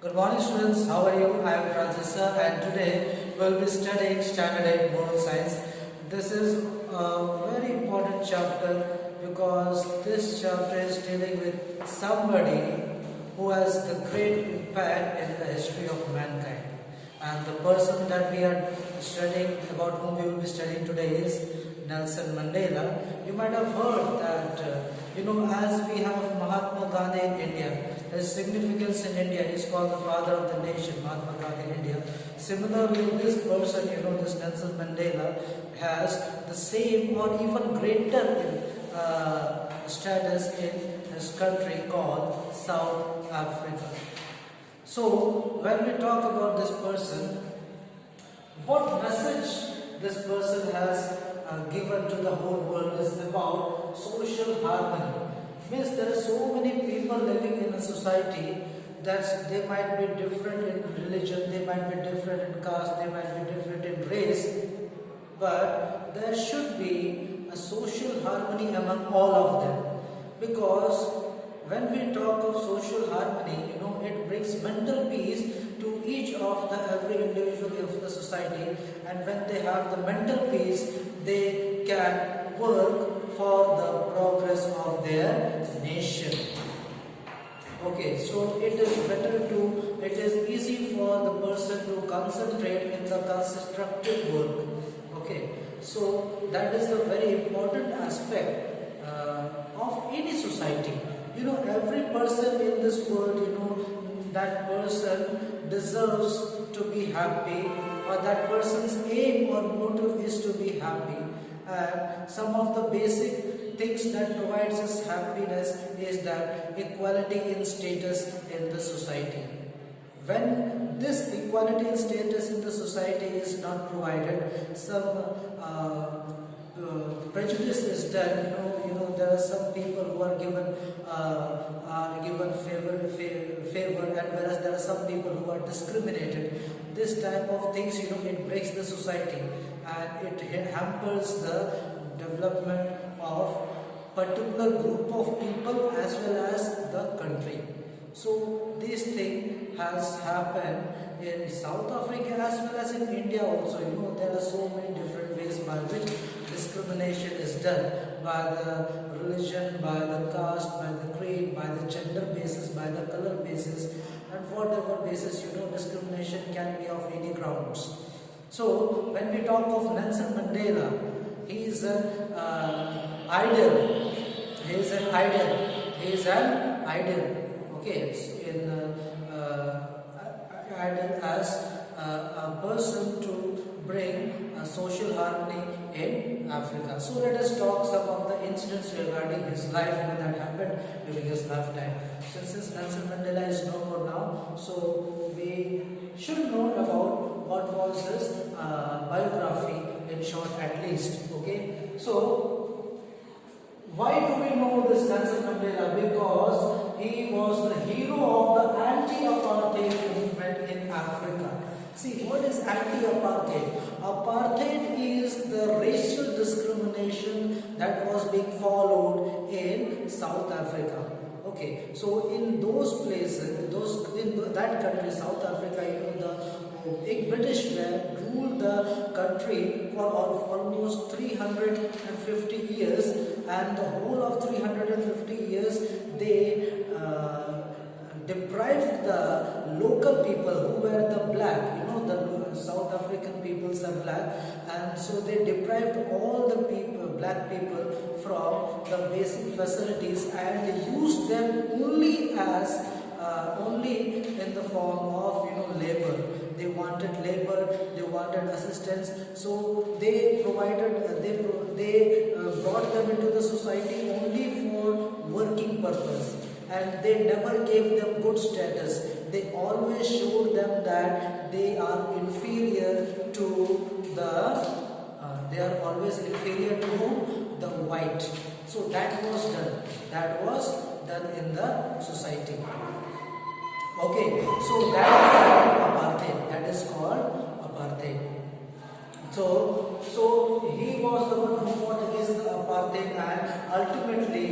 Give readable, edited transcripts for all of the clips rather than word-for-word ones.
Good morning students, how are you? I am Francisca and today we will be studying Standard 8 Moral Science. This is a very important chapter because this chapter is dealing with somebody who has the great impact in the history of mankind. And the person that we are studying, about whom we will be studying today, is Nelson Mandela. You might have heard that, as we have Mahatma Gandhi in India, his significance in India is called the father of the nation, Mahatma Gandhi in India. Similarly, this person, this Nelson Mandela, has the same or even greater status in his country called South Africa. So, when we talk about this person, what message this person has given to the whole world is about social harmony. Means there are so many people living in a society that they might be different in religion, they might be different in caste, they might be different in race, but there should be a social harmony among all of them, because when we talk of social harmony, it brings mental peace to each of the every individual of the society, and when they have the mental peace, they can work for the progress of their nation. Okay, so it is easy for the person to concentrate in the constructive work. Okay, so that is a very important aspect of any society. Every person in this world, that person deserves to be happy, or that person's aim or motive is to be happy. And some of the basic things that provides us happiness is that equality in status in the society. When this equality in status in the society is not provided, some prejudice is done. There are some people who are given favor, and whereas there are some people who are discriminated. This type of things, it breaks the society and it hampers the development of particular group of people as well as the country. So this thing has happened in South Africa as well as in India also. There are so many different ways by which discrimination is done, by the religion, by the caste, by the creed, by the gender basis, by the color basis, and whatever basis, discrimination can be of any grounds. So when we talk of Nelson Mandela, he is an idol. He is an idol. He is an idol. Okay, idol as a person to bring social harmony in Africa. So let us talk some of the incidents regarding his life that happened during his lifetime. Since Nelson Mandela is no more now, so we should know about what was his biography in short at least. Okay, so why do we know this Nelson Mandela? Because he was the hero of the anti-apartheid movement in Africa. See, what is anti-apartheid? Apartheid is the racial discrimination that was being followed in South Africa. Okay, so in those places, in that country, South Africa, the British ruled the country for almost 350 years, and the whole of 350 years they deprived the local people who were the black. The South African peoples are black, and so they deprived all the black people from the basic facilities and used them only in the form of labor. They wanted labor, they wanted assistance, so they provided, they brought them into the society only for working purpose, and they never gave them good status. They always showed them that they are inferior to the white. So that was done. That was done in the society. Okay, so that is called apartheid. That is called apartheid. So he was the one who fought against the apartheid, and ultimately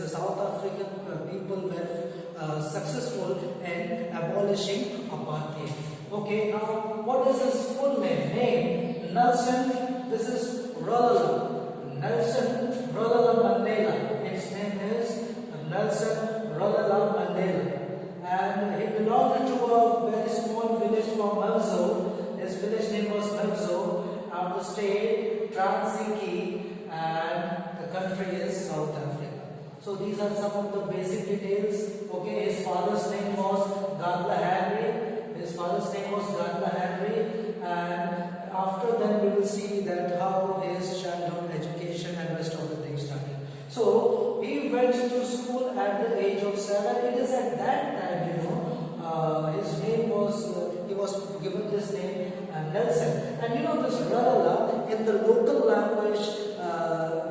the South African people were abolishing apartheid. Okay, now what is his full name? Nelson, this is Rolala. Nelson Rolala Mandela. His name is Nelson Rolala Mandela. And he belonged to a very small village from Malzo. His village name was Malzo, of the state Transiki, and the country is South Africa. So these are some of the basic details. Okay, his father's name was Gardner Henry. His father's name was Gardner Henry, and after that we will see that how his childhood education and rest of the things started. So he went to school at the age of 7. It is at that time, his name was he was given this name Nelson. And this Ralala in the local language,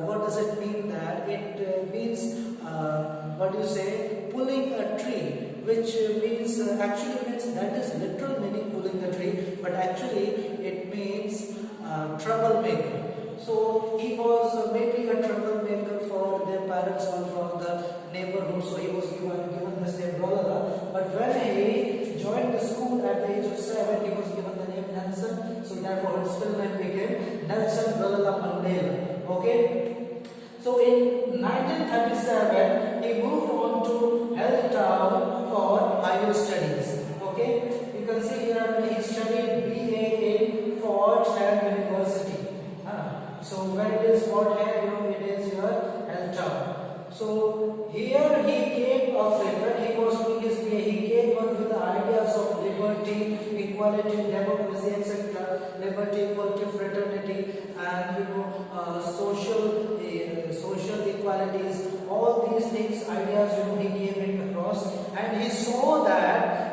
what does it mean? That it means what do you say? Pulling a tree, which means actually means that is literal meaning pulling the tree, but actually it means troublemaker. So he was maybe a troublemaker for their parents or for the neighborhood. So he was given this name Rolala. But when he joined the school at the age of 7, he was given the name Nelson. So therefore his full name became Nelson Rolala Mandela. Okay. So in 1937, he moved on to Hilltown for higher studies. Okay. You can see here he studied BA in Fort Hare University. So where it is Fort Hare, it is your Hilltown. So here he came up with, when he was doing his BA, he came up with the ideas of liberty, equality, democracy, etc. Liberty, equality, fraternity, and social equalities. All these things, ideas, he came across, and he saw that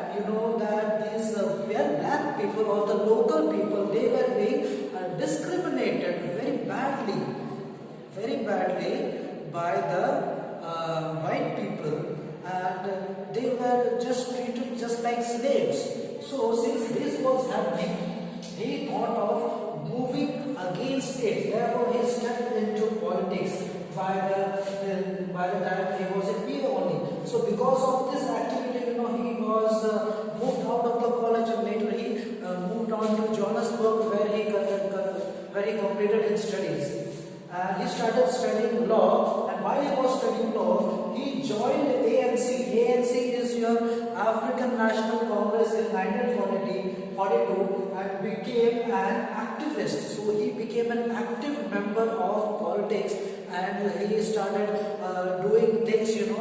that these black people or the local people, they were being discriminated very badly by the white people, and they were just treated just like slaves. So since this was happening, he thought of moving against it. Therefore he stepped into politics by the time he was a PA only. So because of this activity, he was moved out of the college, and later he moved on to Johannesburg, where he completed his studies. And he started studying law, and while he was studying law, he joined ANC. ANC is your African National Congress in 1942, and became an activist. So he became an active member of politics, and he started doing things, in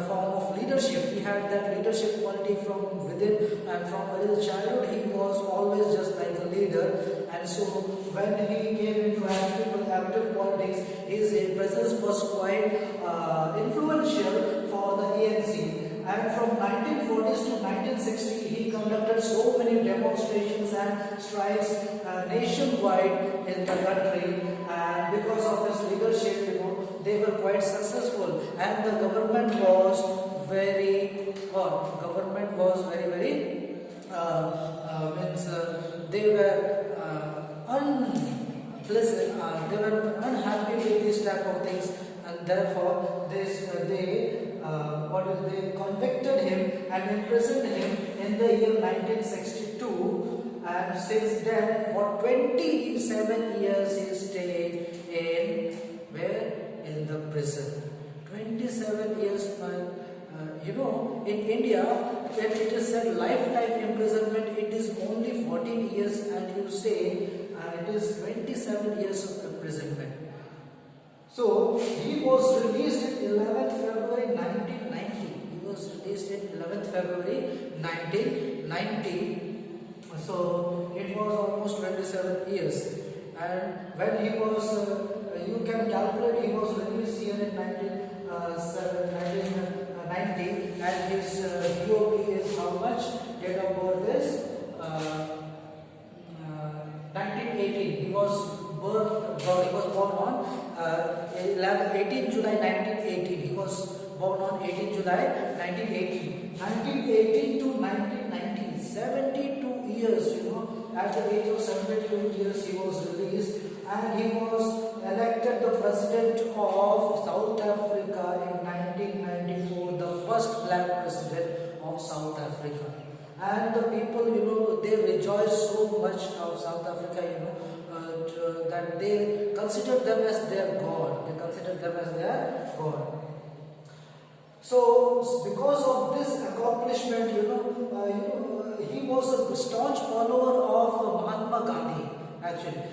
form of leadership. He had that leadership quality from within, and from his childhood he was always just like a leader. And so when he came into active politics, his presence was quite influential for the ANC. And from 1940s to 1960, he conducted so many demonstrations and strikes nationwide in the country. And because of his leadership, they were quite successful. And the government was very, they were unpleasant, they were unhappy with this type of things, and therefore they convicted him and imprisoned him in the year 1962, and since then for 27 years he stayed in the prison. 27 years. In India, when it is said lifetime imprisonment, it is only 14 years, and you say it is 27 years of imprisonment. So he was released in 11th February 1990. He was released in 11th February 1990. So it was almost 27 years. And when he was, you can calculate, he was released here in 1990, and his DOP is how much? Date of birth is 1918. He was born on 18 July 1918. He was born on 18 July 1918. 1918 to 1990, 72 years. At the age of 72 years, he was released, and he was elected the president of South Africa in 1994, the first black president of South and the people, they rejoice so much of South Africa, that they consider them as their God. They consider them as their God. So because of this accomplishment, he was a staunch follower of Mahatma Gandhi, actually.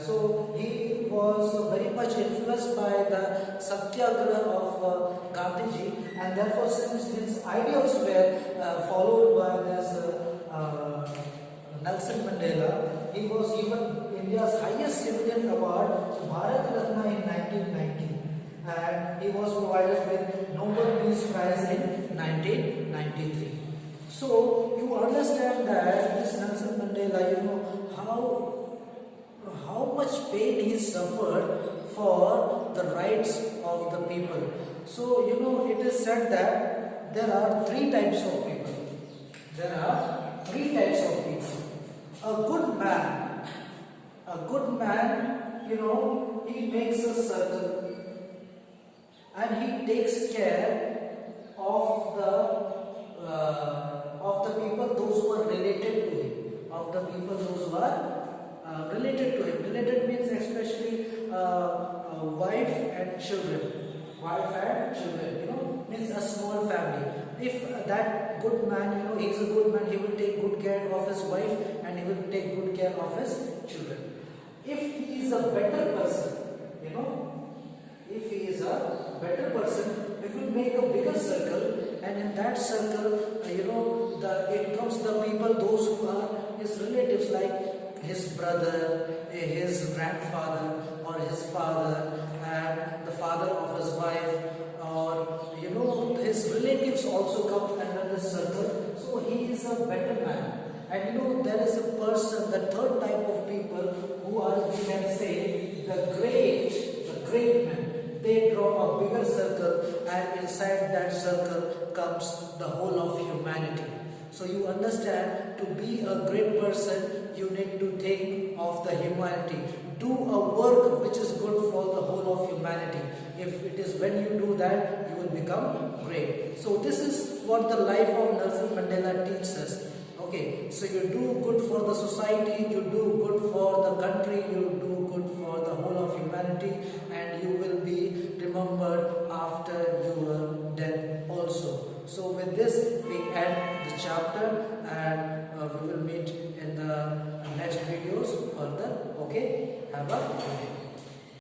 So he was very much influenced by the Satyagraha of Gandhiji, and therefore since his ideals were followed by this Nelson Mandela, he was given India's highest civilian award, Bharat Ratna, in 1990, and he was provided with Nobel Peace Prize in 1993. So you understand that this Nelson Mandela, how much pain he suffered for the rights of the people. So it is said that there are three types of people. There are three types of people. A good man, he makes a circle and he takes care of the people, those who are related to him. Of the people, those who are related to him. Related means especially wife and children. Wife and children, means a small family. If that good man, he is a good man, he will take good care of his wife and he will take good care of his children. If he is a better person, if he is a better person, he will make a bigger circle, and in that circle, it comes the people, those who are his relatives, like his brother, his grandfather, or his father, and the father of his wife, or his relatives also come under this circle. So he is a better man. And there is a person, the third type of people, who are, we can say, the great men. They draw a bigger circle, and inside that circle comes the whole of humanity. So you understand, to be a great person, you need to think of the humanity. Do a work which is good for the whole of humanity. If it is when you do that, you will become great. So this is what the life of Nelson Mandela teaches us. Okay, so you do good for the society, you do good for the country, you do good for the whole of humanity, and you will be remembered after your death also. So with this, we end the chapter, and we will meet in the next videos further. Okay, have a good day.